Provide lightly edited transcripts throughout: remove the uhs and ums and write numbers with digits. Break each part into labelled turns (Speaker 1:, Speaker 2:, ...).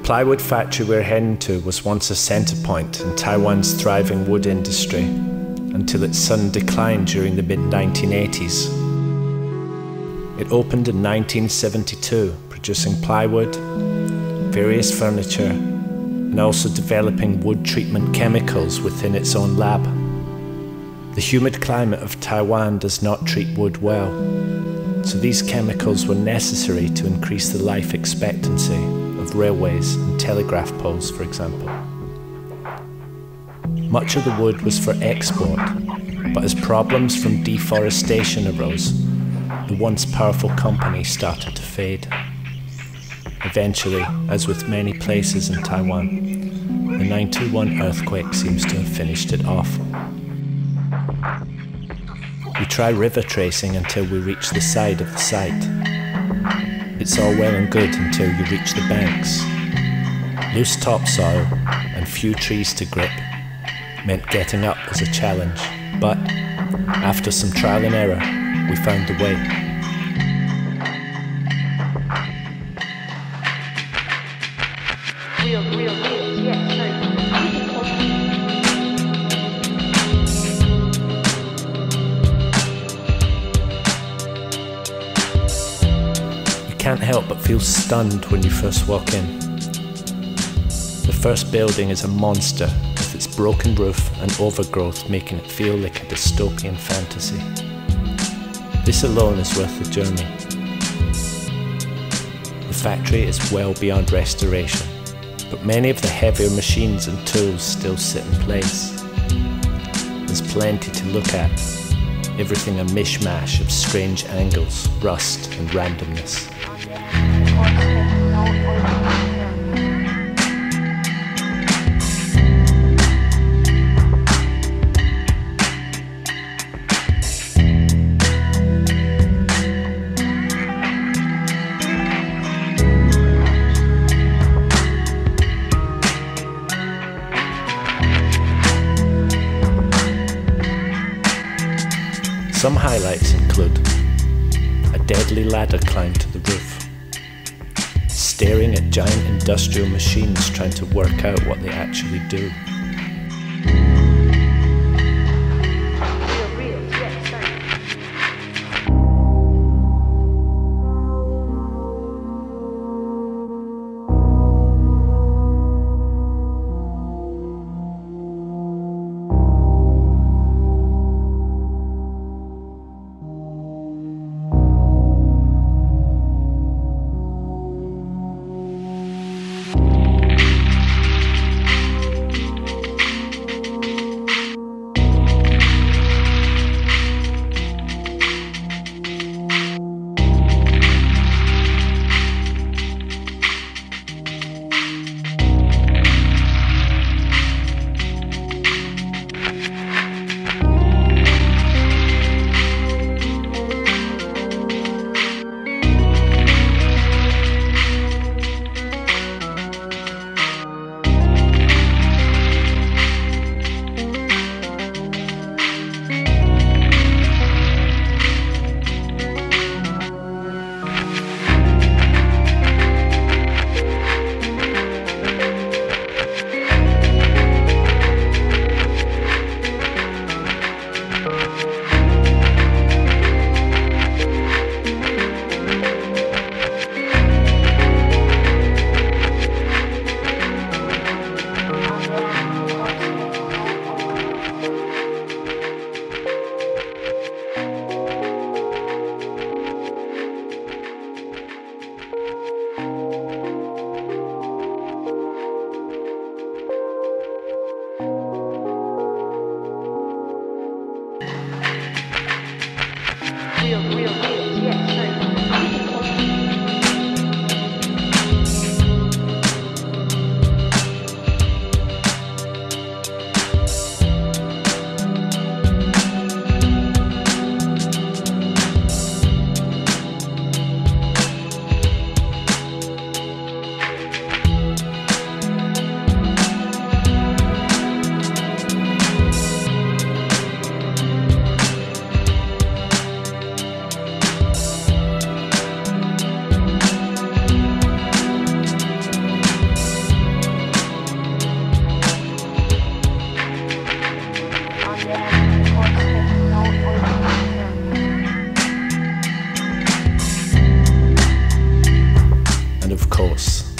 Speaker 1: plywood factory we're heading to was once a centre point in Taiwan's thriving wood industry, until its sudden decline during the mid-1980s. It opened in 1972, producing plywood, various furniture, and also developing wood treatment chemicals within its own lab. The humid climate of Taiwan does not treat wood well, so these chemicals were necessary to increase the life expectancy of railways and telegraph poles, for example. Much of the wood was for export, but as problems from deforestation arose, the once powerful company started to fade. Eventually, as with many places in Taiwan, the 9/21 earthquake seems to have finished it off. We try river tracing until we reach the side of the site. It's all well and good until you reach the banks. Loose topsoil and few trees to grip meant getting up was a challenge, but after some trial and error, we found the way. Can't help but feel stunned when you first walk in. The first building is a monster with its broken roof and overgrowth making it feel like a dystopian fantasy. This alone is worth the journey. The factory is well beyond restoration, but many of the heavier machines and tools still sit in place. There's plenty to look at, everything a mishmash of strange angles, rust and randomness. Some highlights include a deadly ladder climb to the roof, staring at giant industrial machines trying to work out what they actually do.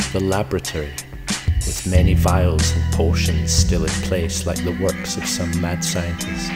Speaker 1: is the laboratory, with many vials and potions still in place like the works of some mad scientist.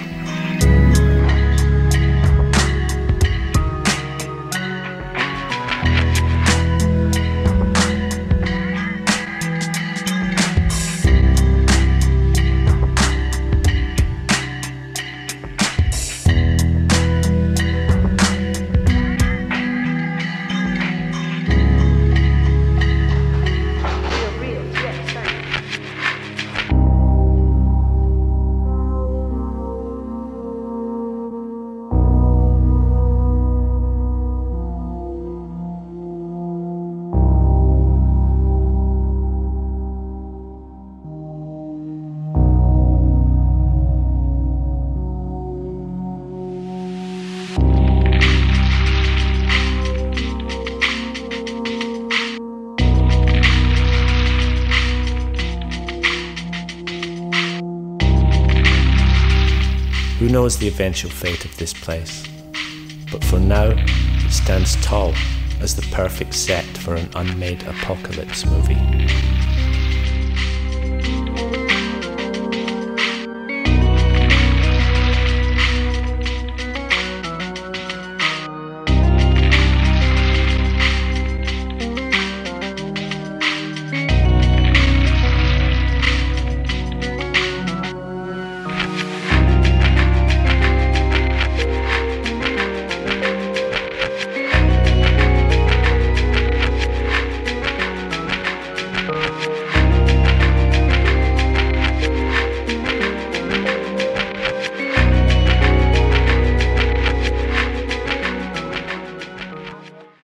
Speaker 1: Who knows the eventual fate of this place? But for now, it stands tall as the perfect set for an unmade apocalypse movie.